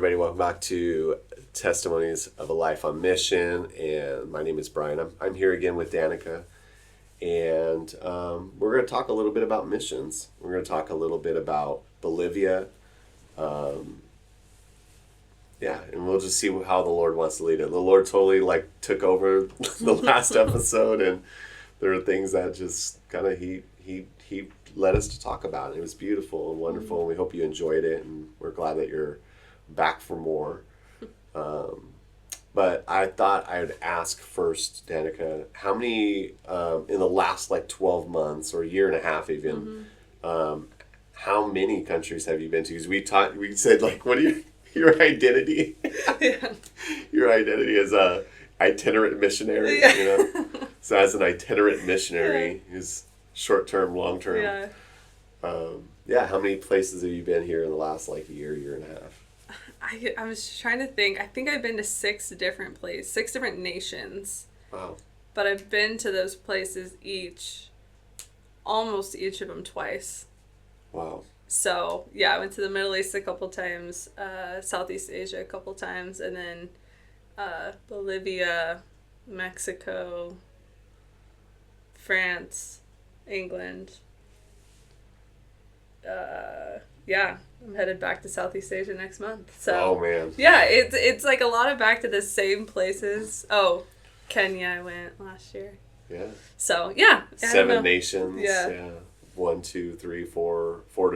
everybody. Welcome back to Testimonies of a Life on Mission. And my name is Bryan. I'm here again with Danika. And we're going to talk a little bit about missions. We're going to talk a little bit about Bolivia. And we'll just see how the Lord wants to lead it. The Lord totally took over the last episode, and there are things that just kind of he led us to talk about. It was beautiful and wonderful, and we hope you enjoyed it, and we're glad that you're back for more. But I thought I would ask first, Danika, how many in the last 12 months or a year and a half even, how many countries have you been to? Because we said what are your identity? Yeah. Your identity as a itinerant missionary. Yeah. You know, so as an itinerant missionary, who's short-term, long-term. Yeah. How many places have you been here in the last year and a half? I was trying to think. I think I've been to 6 different nations. Wow. But I've been to those places almost each of them twice. Wow. So, yeah, I went to the Middle East a couple times, Southeast Asia a couple times, and then Bolivia, Mexico, France, England. I'm headed back to Southeast Asia next month. So, oh, man. Yeah, it's a lot of back to the same places. Oh, Kenya I went last year. Yeah. So, yeah. 7 nations. Yeah. 1, 2, 3, 4, 5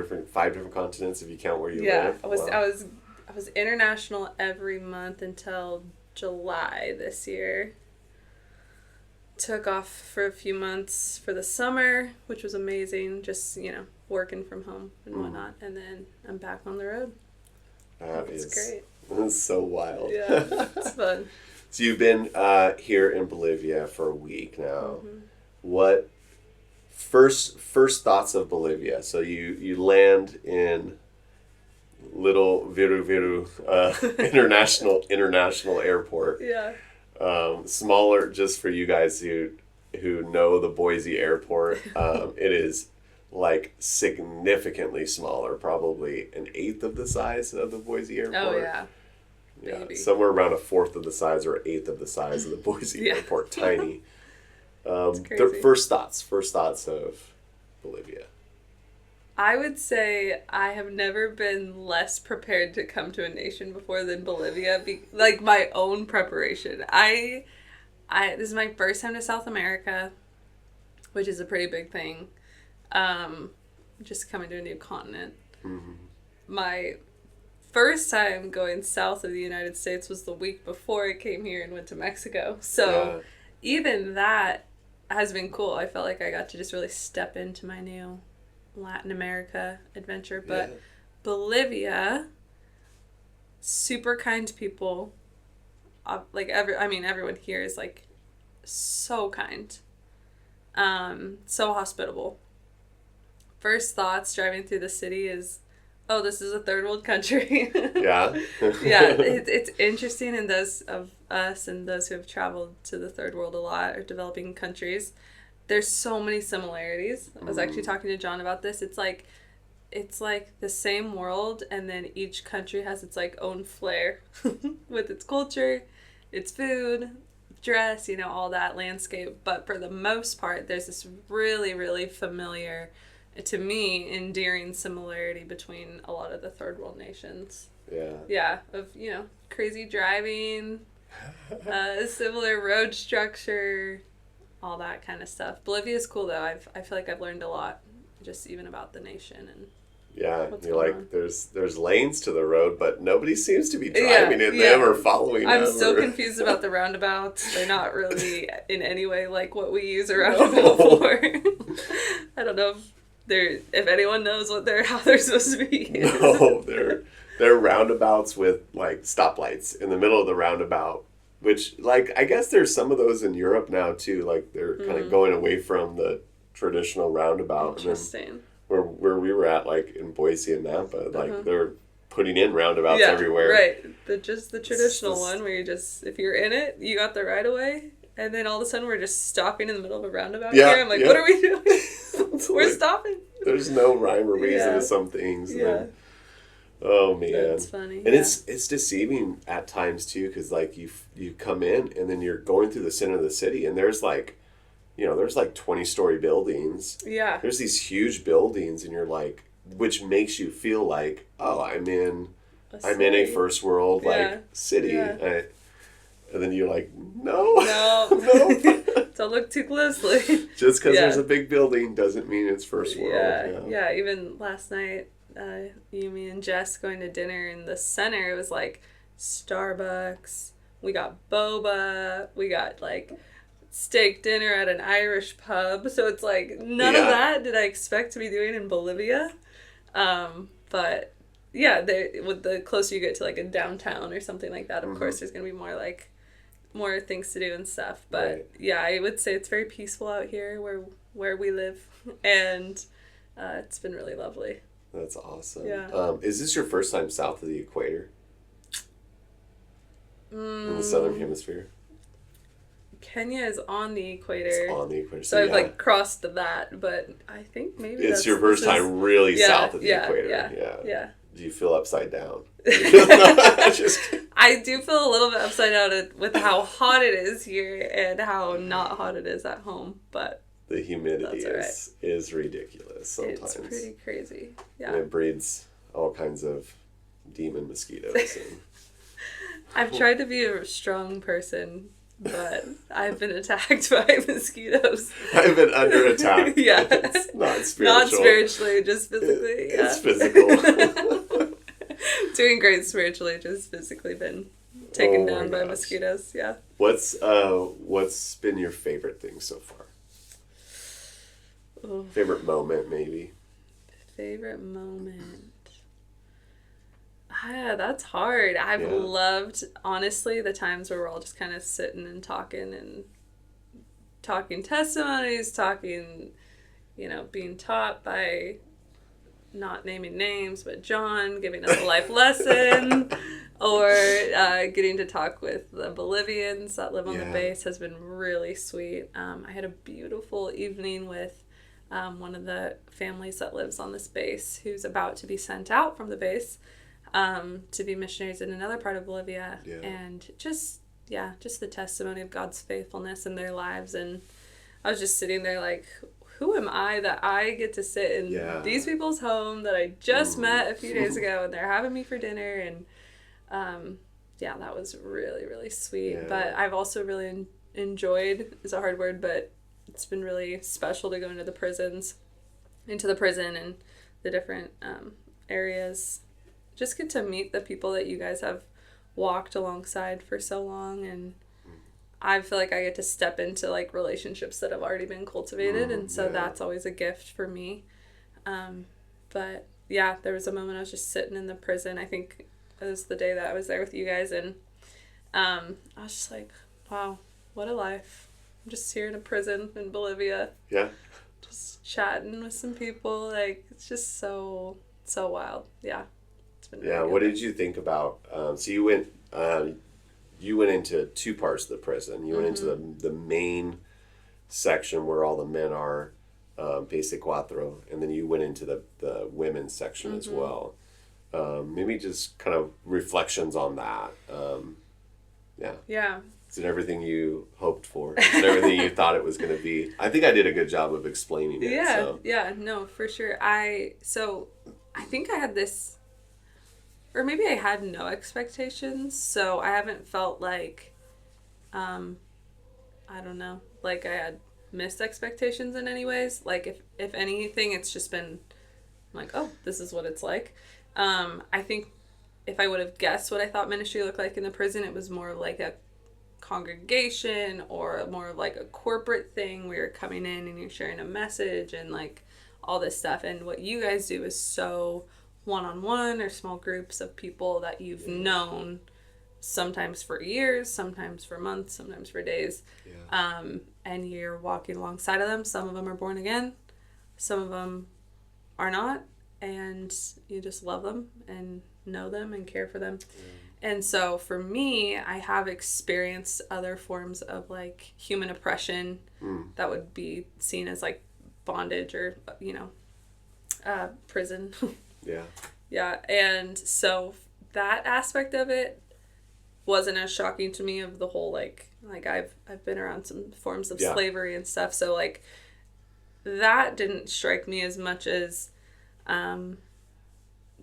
different continents if you count where you live. I was international every month until July this year. Took off for a few months for the summer, which was amazing. Just, working from home and whatnot. And then I'm back on the road. It's great. That's so wild. Yeah, it's fun. So you've been here in Bolivia for a week now. Mm-hmm. What first thoughts of Bolivia? So you land in little Viru international airport. Yeah. Smaller, just for you guys who know the Boise airport. It is significantly smaller, probably an 1/8 of the size of the Boise airport. Oh yeah. Yeah, maybe. Somewhere around 1/4 of the size or 1/8 of the size of the Boise airport. Tiny. Crazy. First thoughts of Bolivia. I would say I have never been less prepared to come to a nation before than Bolivia. My own preparation. This is my first time to South America, which is a pretty big thing. Just coming to a new continent. Mm-hmm. My first time going south of the United States was the week before I came here and went to Mexico. So even that has been cool. I felt like I got to just really step into my new Latin America adventure. But Bolivia, super kind people. Everyone here is so kind. So hospitable. First thoughts driving through the city is, oh, this is a third world country. Yeah. Yeah, it's interesting, and those of us and those who have traveled to the third world a lot or developing countries, there's so many similarities. I was actually talking to John about this. It's like the same world, and then each country has its own flair with its culture, its food, dress, all that landscape. But for the most part, there's this really, really familiar, to me, endearing similarity between a lot of the third world nations. Yeah. Yeah, of, crazy driving, similar road structure, all that kind of stuff. Bolivia's cool, though. I feel like I've learned a lot, just even about the nation and you're there's lanes to the road, but nobody seems to be driving in them or following them. I'm so confused about the roundabouts. They're not really in any way like what we use a roundabout for. I don't know if anyone knows how they're supposed to be used. No, they're roundabouts with stoplights in the middle of the roundabout, which I guess there's some of those in Europe now too. They're kind of going away from the traditional roundabout. Interesting. Where we were at, in Boise and Nampa, they're putting in roundabouts everywhere. Right. The traditional one where if you're in it, you got the right of way, and then all of a sudden we're just stopping in the middle of a roundabout here. I'm what are we doing? We're stopping. There's no rhyme or reason to some things. Yeah. Oh man, That's funny. And it's deceiving at times too, because like you come in and then you're going through the center of the city, and there's like, there's like 20-story buildings. Yeah. There's these huge buildings, and you're like, which makes you feel like, oh, I'm in a first world city. Yeah. And then you're like, no, no. Don't look too closely. Just because there's a big building doesn't mean it's first world. Yeah. Even last night, you, me, and Jess going to dinner in the center. It was like Starbucks. We got boba. We got like steak dinner at an Irish pub. So it's like none of that did I expect to be doing in Bolivia. But yeah, with the closer you get to like a downtown or something like that, of course, there's gonna be more things to do and stuff. But yeah, I would say it's very peaceful out here where we live, and it's been really lovely. That's awesome. Yeah. Is this your first time south of the equator? In the southern hemisphere? Kenya is on the equator. It's on the equator. So I've like crossed that, but I think maybe it's your first time really south of the equator. Yeah. Do you feel upside down? I do feel a little bit upside down with how hot it is here and how not hot it is at home, but the humidity is ridiculous sometimes. It's pretty crazy. Yeah. And it breeds all kinds of demon mosquitoes. I've tried to be a strong person, but I've been attacked by mosquitoes. I've been under attack. Yeah. It's not spiritual. Not spiritually, just physically. It's physical. Doing great spiritually, just physically been taken down by mosquitoes. Yeah. What's been your favorite thing so far? Ooh. Favorite moment, maybe? Favorite moment. Yeah, that's hard. I've loved, honestly, the times where we're all just kind of sitting and talking testimonies, being taught by, not naming names, but John giving us a life lesson, or getting to talk with the Bolivians that live on the base has been really sweet. I had a beautiful evening with one of the families that lives on this base who's about to be sent out from the base to be missionaries in another part of Bolivia. And just the testimony of God's faithfulness in their lives. And I was just sitting there like, who am I that I get to sit in these people's home that I just met a few days ago, and they're having me for dinner, and that was really, really sweet. But I've also really enjoyed, is a hard word, but it's been really special to go into the prison and the different areas. Just get to meet the people that you guys have walked alongside for so long, and I feel like I get to step into like relationships that have already been cultivated, and so that's always a gift for me. But yeah, there was a moment I was just sitting in the prison. I think it was the day that I was there with you guys, and I was just like, wow, what a life. I'm just here in a prison in Bolivia. Yeah. Just chatting with some people. Like, it's just so wild. Yeah. It's been really what did you think about, so you went into two parts of the prison. You went into the main section where all the men are, Base Cuatro, and then you went into the women's section as well. Maybe just kind of reflections on that. Yeah. Is it everything you hoped for? Is it everything you thought it was going to be? I think I did a good job of explaining it. Yeah, no, for sure. I think I had this, or maybe I had no expectations, so I haven't felt like, I don't know, like I had missed expectations in any ways. Like, if anything, it's just been like, oh, this is what it's like. I think if I would have guessed what I thought ministry looked like in the prison, it was more like a congregation or more of like a corporate thing where you're coming in and you're sharing a message and like all this stuff. And what you guys do is so one-on-one or small groups of people that you've known, sometimes for years, sometimes for months, sometimes for days. And you're walking alongside of them. Some of them are born again, some of them are not, and you just love them and know them and care for them. And so for me, I have experienced other forms of like human oppression that would be seen as like bondage or prison. Yeah, and so that aspect of it wasn't as shocking to me of the whole like I've been around some forms of slavery and stuff, so like that didn't strike me as much as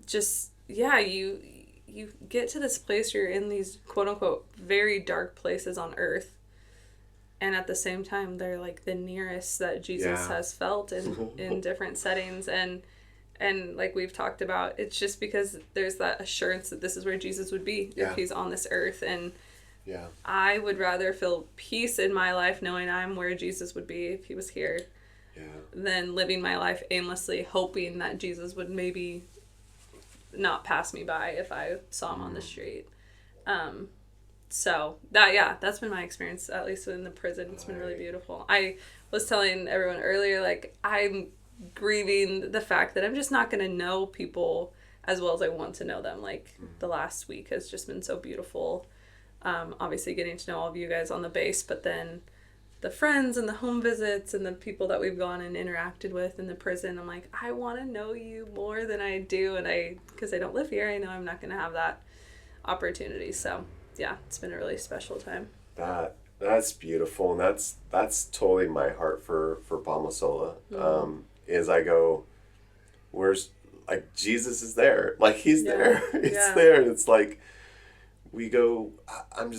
just you get to this place where you're in these quote unquote very dark places on earth, and at the same time they're like the nearest that Jesus has felt in different settings, and like we've talked about, it's just because there's that assurance that this is where Jesus would be if he's on this earth. And I would rather feel peace in my life knowing I'm where Jesus would be if he was here than living my life aimlessly hoping that Jesus would maybe not pass me by if I saw him on the street. So that's been my experience, at least in the prison. It's been really beautiful. I was telling everyone earlier, like, I'm grieving the fact that I'm just not going to know people as well as I want to know them. Like, the last week has just been so beautiful. Obviously getting to know all of you guys on the base, but then the friends and the home visits and the people that we've gone and interacted with in the prison, I'm like, I want to know you more than I do, and because I don't live here, I know I'm not going to have that opportunity. So yeah, it's been a really special time. That's beautiful, and that's totally my heart for Palmasola. Is I go, where's, like, Jesus is there, like he's there, it's there, and it's like we go. I'm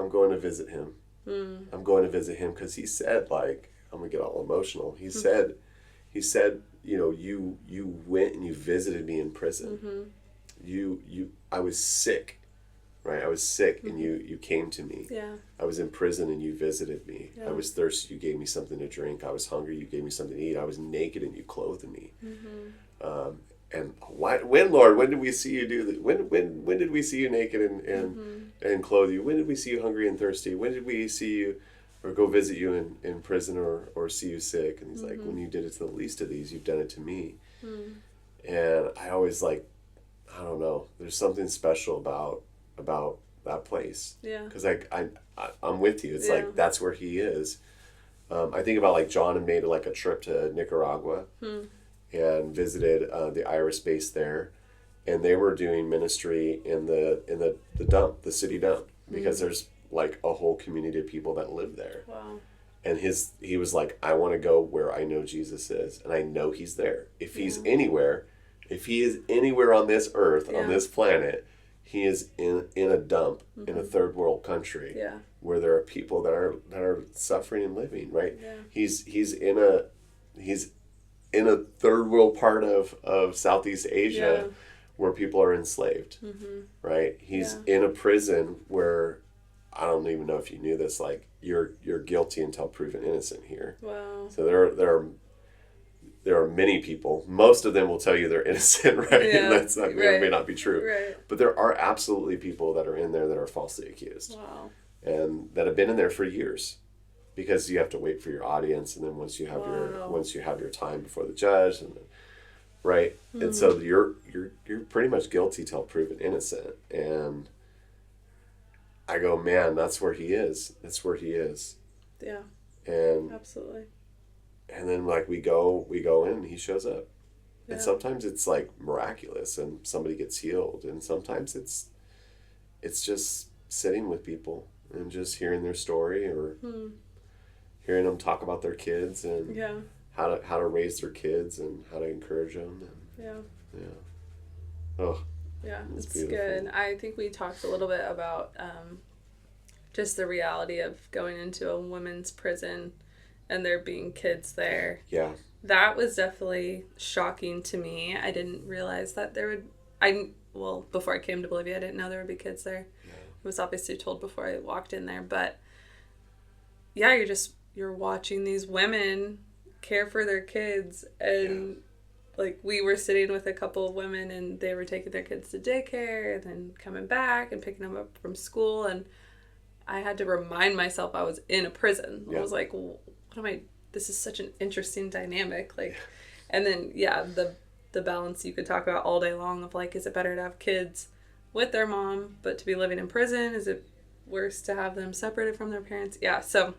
going to visit him. I'm going to visit him because he said, like, I'm gonna get all emotional. He said, you know, you went and you visited me in prison. I was sick. Right, I was sick, and you came to me. Yeah. I was in prison, and you visited me. Yeah. I was thirsty, you gave me something to drink. I was hungry, you gave me something to eat. I was naked, and you clothed me. And when, Lord, when did we see you do that? When did we see you naked and clothe you? When did we see you hungry and thirsty? When did we see you or go visit you in prison or see you sick? And he's like, when you did it to the least of these, you've done it to me. And I always, like, I don't know, there's something special about that place. Yeah. Because I'm with you. It's like, that's where he is. I think about, like, John had made like a trip to Nicaragua and visited the Iris base there, and they were doing ministry in the dump, the city dump, because there's like a whole community of people that live there. Wow. And he was like, I want to go where I know Jesus is, and I know he's there. If he's anywhere, if he is anywhere on this earth, on this planet, he is in a dump in a third world country where there are people that are suffering and living, right? Yeah. He's in a third world part of Southeast Asia where people are enslaved, right? He's in a prison where, I don't even know if you knew this, like, you're guilty until proven innocent here. Wow. So there are many people. Most of them will tell you they're innocent, right? Yeah, and that's not, may not be true. Right. But there are absolutely people that are in there that are falsely accused. Wow. And that have been in there for years, because you have to wait for your audience, and then once you have your time before the judge, and right? And so you're pretty much guilty till proven innocent. And I go, man, that's where he is. That's where he is. Yeah. And absolutely. And then, like, we go in, and he shows up. Yeah. And sometimes it's like miraculous and somebody gets healed, and sometimes it's just sitting with people and just hearing their story, or hearing them talk about their kids and how to raise their kids and how to encourage them. And, oh, yeah, it's good. I think we talked a little bit about just the reality of going into a women's prison and there being kids there. Yeah. That was definitely shocking to me. I didn't realize that there would... before I came to Bolivia, I didn't know there would be kids there. Yeah. It was obviously told before I walked in there. But, yeah, you're watching these women care for their kids. And, like, we were sitting with a couple of women, and they were taking their kids to daycare and then coming back and picking them up from school. And I had to remind myself I was in a prison. Yeah. I was like, this is such an interesting dynamic, like, and then the balance you could talk about all day long of, like, is it better to have kids with their mom but to be living in prison? Is it worse to have them separated from their parents? So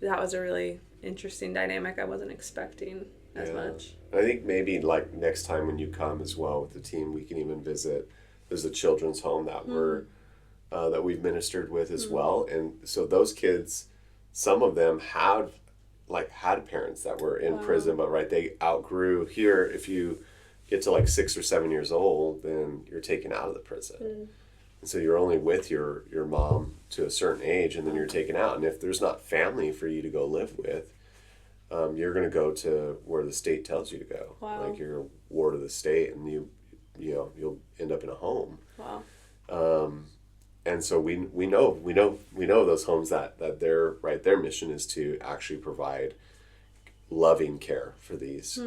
that was a really interesting dynamic I wasn't expecting. as much. I think maybe like next time when you come as well with the team, we can even visit. There's a children's home that that we've ministered with as well, and so those kids, some of them have had parents that were in prison, but they outgrew. Here, if you get to like 6 or 7 years old, then you're taken out of the prison. And so you're only with your mom to a certain age, and then you're taken out. And if there's not family for you to go live with, you're going to go to where the state tells you to go. Wow. Like you're a ward of the state, and you'll end up in a home. Wow. And so we know those homes that their mission is to actually provide loving care for these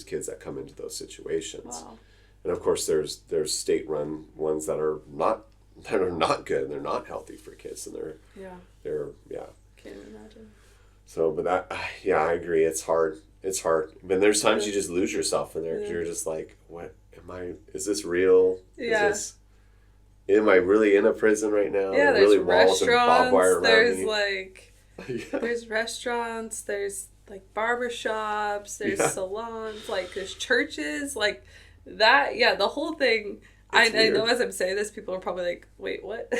kids that come into those situations. Wow. And of course, there's state-run ones that are not good. They're not healthy for kids, and they're Can't imagine. So, but I agree. It's hard. But there's times you just lose yourself in there because you're just like, what am I? Is this real? Yeah. Am I really in a prison right now? Yeah, there's really walls and barbed wire restaurants. around There's me? like, there's restaurants. There's like barber shops. There's salons. Like there's churches. Like that. Yeah, the whole thing. I know as I'm saying this, people are probably like, wait, what?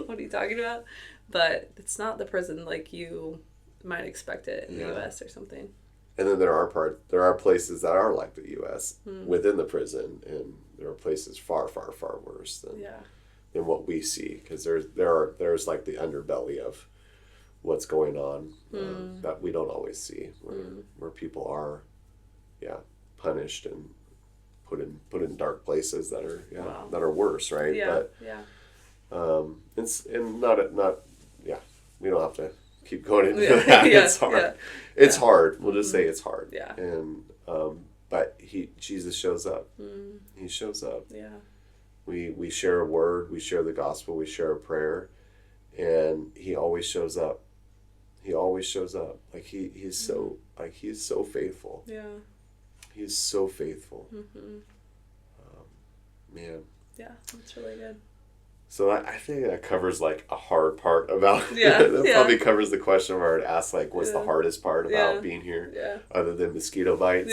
What are you talking about? But it's not the prison like you might expect it in the U.S. or something. And then there are places that are like the U.S. Within the prison, and there are places far, far, far worse than what we see, because there's like the underbelly of what's going on that we don't always see, where people are punished and put in dark places that are worse, right? But we don't have to keep going into that. It's hard. It's hard. We'll just say it's hard. Yeah. And but Jesus shows up. He shows up. Yeah. We share a word, we share the gospel, we share a prayer, and he always shows up. He always shows up. Like he's so faithful. Yeah. He's so faithful. Man. Yeah, that's really good. So I think that covers like a hard part about that probably covers the question where I'd ask like what's the hardest part about being here other than mosquito bites.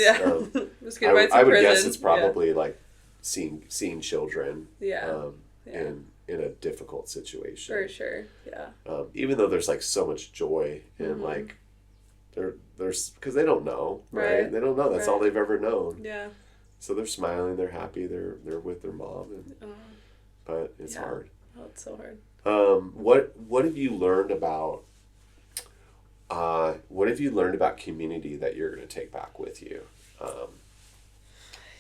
Mosquito bites I would prison. guess it's probably like seeing children in a difficult situation. For sure. Yeah. Even though there's like so much joy and like there's because they don't know, right? They don't know. That's all they've ever known. Yeah. So they're smiling, they're happy, they're with their mom, but it's hard. Oh, it's so hard. What have you learned about community that you're going to take back with you,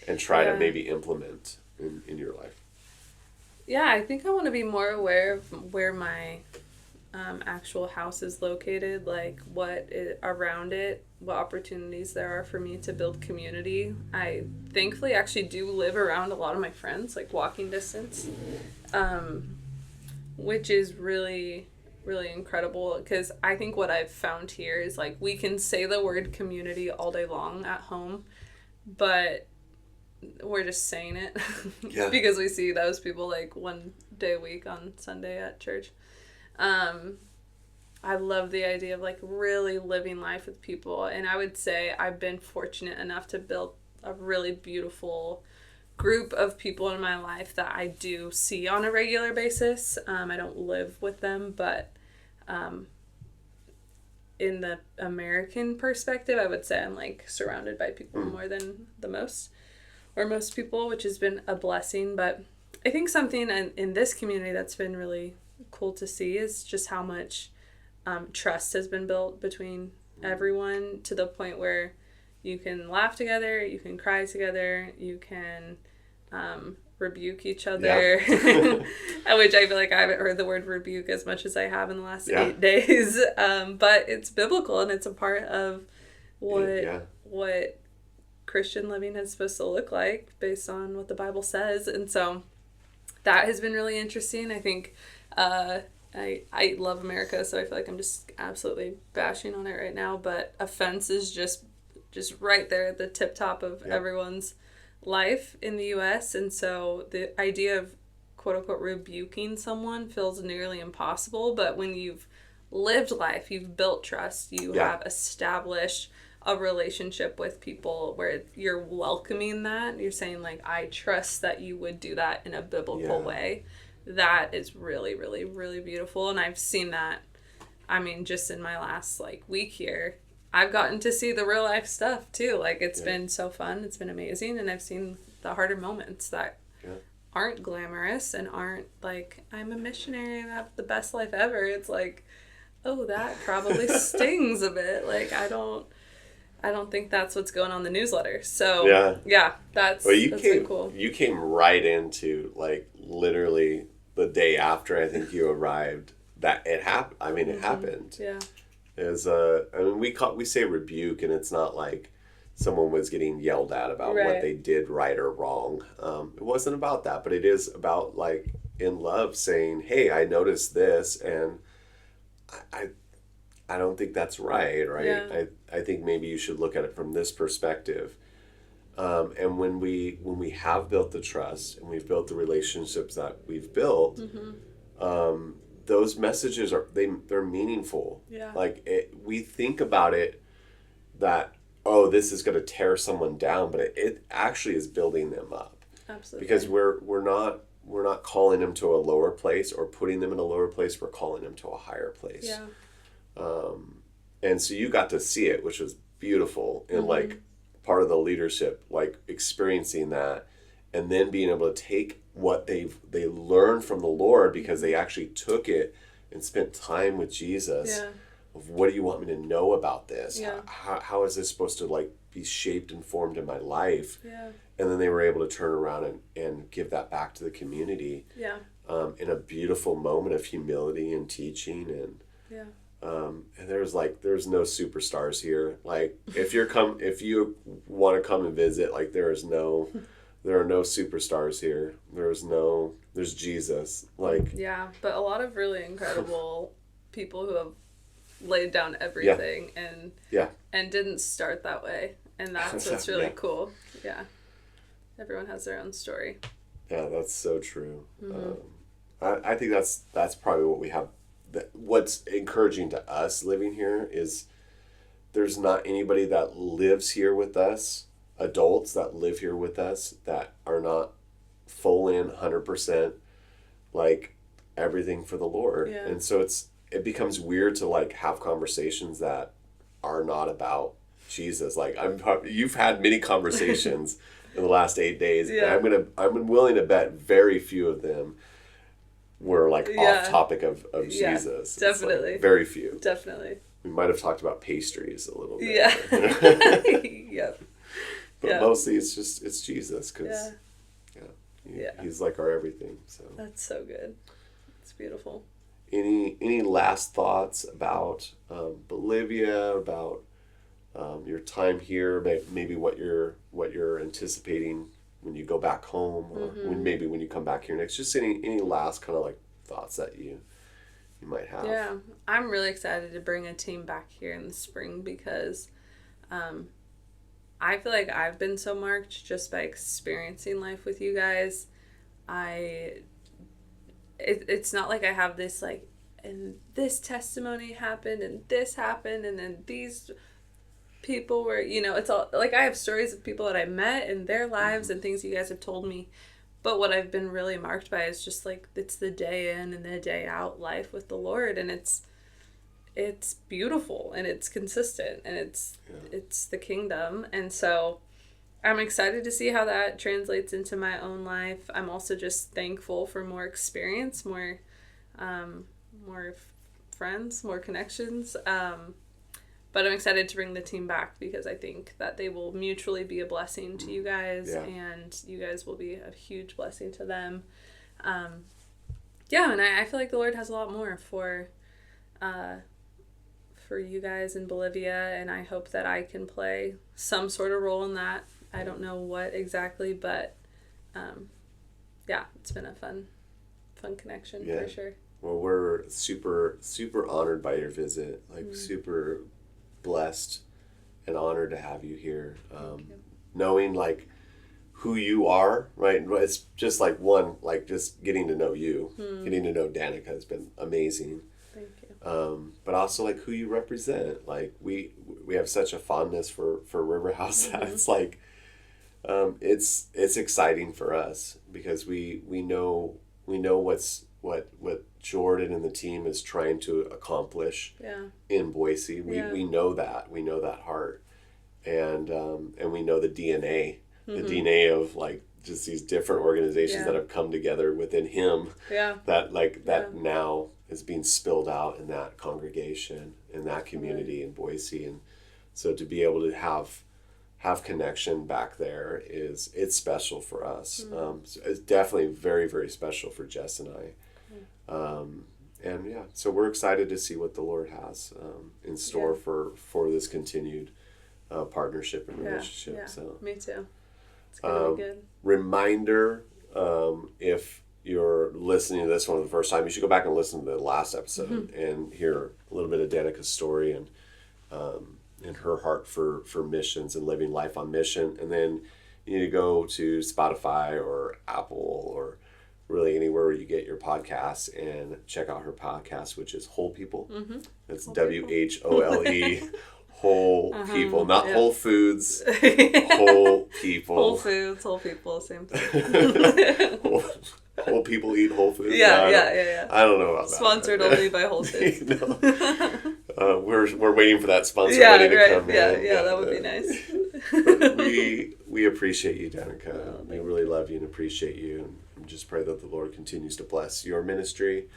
and try to maybe implement in your life? Yeah, I think I want to be more aware of where my actual house is located, like around it, what opportunities there are for me to build community. I thankfully actually do live around a lot of my friends, like walking distance, which is really, really incredible, because I think what I've found here is like we can say the word community all day long at home, but we're just saying it because we see those people like one day a week on Sunday at church. I love the idea of like really living life with people, and I would say I've been fortunate enough to build a really beautiful group of people in my life that I do see on a regular basis. I don't live with them, but in the American perspective, I would say I'm like surrounded by people more than most people, which has been a blessing. But I think something in this community that's been really cool to see is just how much trust has been built between everyone, to the point where you can laugh together, you can cry together, you can rebuke each other, which I feel like I haven't heard the word rebuke as much as I have in the last 8 days, but it's biblical, and it's a part of what Christian living is supposed to look like based on what the Bible says. And so that has been really interesting. I think I love America, so I feel like I'm just absolutely bashing on it right now, but offense is just right there at the tip top of everyone's life in the U.S. And so the idea of quote unquote rebuking someone feels nearly impossible, but when you've lived life, you've built trust, you have established a relationship with people where you're welcoming that. You're saying, like, I trust that you would do that in a biblical way. That is really, really, really beautiful. And I've seen that, I mean, just in my last, like, week here. I've gotten to see the real life stuff, too. Like, it's been so fun. It's been amazing. And I've seen the harder moments that aren't glamorous and aren't, like, I'm a missionary and I have the best life ever. It's like, oh, that probably stings a bit. Like, I don't think that's what's going on in the newsletter. So, that's been cool. You came right into, like, literally the day after I think you arrived, that it happened. I mean, it happened. Yeah. As I mean, we say rebuke, and it's not like someone was getting yelled at about what they did right or wrong. It wasn't about that, but it is about, like, in love saying, hey, I noticed this, and I don't think that's right, right? Yeah. I think maybe you should look at it from this perspective. And when we have built the trust and we've built the relationships that we've built, those messages they're meaningful. Yeah. Like, we think about it that, oh, this is going to tear someone down, but it actually is building them up. Absolutely. Because we're not calling them to a lower place or putting them in a lower place. We're calling them to a higher place. Yeah. And so you got to see it, which was beautiful, and like part of the leadership, like experiencing that, and then being able to take what they learned from the Lord, because they actually took it and spent time with Jesus. Yeah. Of, what do you want me to know about this? Yeah. How is this supposed to, like, be shaped and formed in my life? Yeah. And then they were able to turn around and give that back to the community. Yeah. In a beautiful moment of humility and teaching, and and there's no superstars here. Like, if you want to come and visit, like, there are no superstars here. There's Jesus. Like, yeah, but a lot of really incredible people who have laid down everything and didn't start that way, and that's what's really cool. Yeah, everyone has their own story. Yeah, that's so true. I think that's probably what we have. What's encouraging to us living here is there's not anybody that lives here with us, adults that live here with us, that are not full in 100%, like, everything for the Lord. Yeah. And so it becomes weird to, like, have conversations that are not about Jesus. Like, you've had many conversations in the last 8 days, and I'm willing to bet very few of them were, like, off topic of Jesus. Definitely. Like, very few. Definitely. We might have talked about pastries a little bit. Yeah. Yep. But mostly it's Jesus, because he's like our everything. So that's so good. It's beautiful. Any last thoughts about Bolivia, about your time here, maybe what you're anticipating when you go back home, or when you come back here next? Just any last kind of, like, thoughts that you might have. Yeah, I'm really excited to bring a team back here in the spring, because I feel like I've been so marked just by experiencing life with you guys. It's not like I have this, like, and this testimony happened and this happened and then these people were, it's all, like, I have stories of people that I met in their lives and things you guys have told me. But what I've been really marked by is just, like, it's the day in and the day out life with the Lord, and it's beautiful and it's consistent and it's the kingdom. And so I'm excited to see how that translates into my own life. I'm also just thankful for more experience, more friends, more connections. But I'm excited to bring the team back, because I think that they will mutually be a blessing to you guys, and you guys will be a huge blessing to them. And I feel like the Lord has a lot more for you guys in Bolivia, and I hope that I can play some sort of role in that. I don't know what exactly, but it's been a fun connection for sure. Well, we're super, super honored by your visit, like super blessed and honored to have you here. Knowing, like, who you are, right? It's just like just getting to know you, getting to know Danika has been amazing. Thank you. but also like who you represent. Like we have such a fondness for River House that it's like it's exciting for us because we know what Jordan and the team is trying to accomplish in Boise. We know that heart, and we know the DNA of like just these different organizations that have come together within him that now is being spilled out in that congregation, in that community in Boise. And so to be able to have connection back there it's special for us. So it's definitely very, very special for Jess and I. And so we're excited to see what the Lord has in store for this continued partnership and relationship. Yeah, so me too. It's gonna be good. Reminder, if you're listening to this one for the first time, you should go back and listen to the last episode and hear a little bit of Danica's story and her heart for missions and living life on mission. And then you need to go to Spotify or Apple or really anywhere where you get your podcasts and check out her podcast, which is Whole People. That's WHOLE. Whole people, not Whole Foods. Whole people. Whole Foods, Whole People, same thing. Whole people eat Whole Foods. Yeah. I don't know about that. Sponsored only by Whole Foods. We're waiting for that sponsor money to come in. Yeah, that would be nice. We appreciate you, Danika. We really love you and appreciate you, and just pray that the Lord continues to bless your ministry,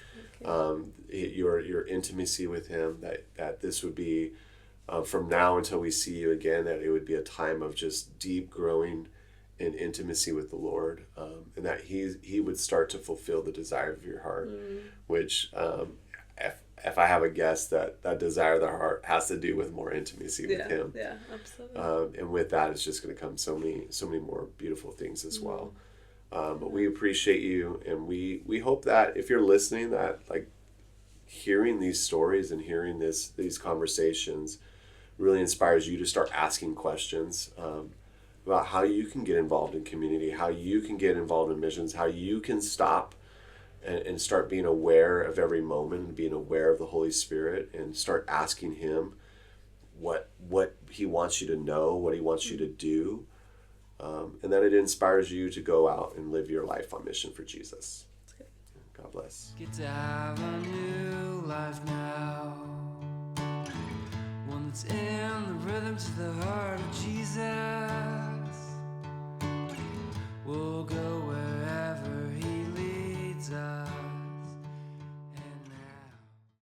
your intimacy with Him. That this would be. From now until we see you again, that it would be a time of just deep growing in intimacy with the Lord, and that he would start to fulfill the desire of your heart, which if I have a guess, that desire of the heart has to do with more intimacy with Him. Yeah, absolutely. And with that, it's just going to come so many more beautiful things as well. But we appreciate you, and we hope that if you're listening, that like hearing these stories and hearing these conversations really inspires you to start asking questions about how you can get involved in community, how you can get involved in missions, how you can stop and start being aware of every moment and being aware of the Holy Spirit and start asking Him what He wants you to know, what He wants you to do, and that it inspires you to go out and live your life on mission for Jesus. God bless. Get to have a new life now, one that's in the rhythm to the heart of Jesus.